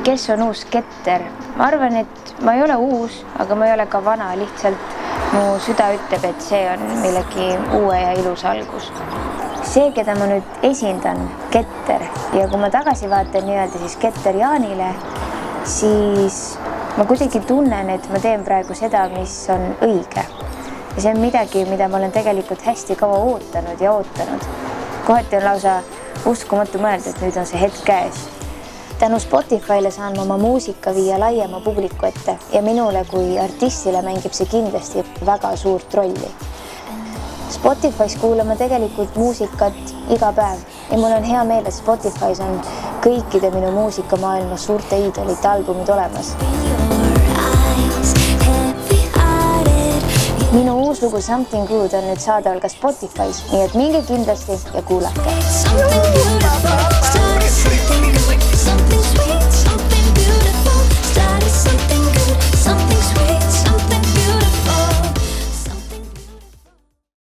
kes on uus Keter? Ma arvan, et ma ei ole uus, aga ma ei ole ka vana, lihtsalt mu süda ütleb, et see on millegi uue ja ilus algus. See, keda ma nüüd esindan, Keter, ja kui ma tagasi vaatan nii-öelda siis Keter Jaanile, siis ma kuidagi tunnen, et ma teen praegu seda, mis on õige. Ja see on midagi, mida ma olen tegelikult hästi kaua ootanud ja ootanud. Kohati on lausa uskumatu mõelda, et nüüd on see hetk käes. Tänu Spotify'le saan ma oma muusika viia laiema publiku ette ja minule kui artistile mängib see kindlasti väga suurt rolli. Spotify's kuulame tegelikult muusikat iga päev ja mul on hea meel, et Spotify's on kõikide minu muusikamaailmas suurte iidolite albumid olemas. Minu uus lugu Something Good on nüüd saadaval ka Spotify's, nii et minge kindlasti ja kuulake.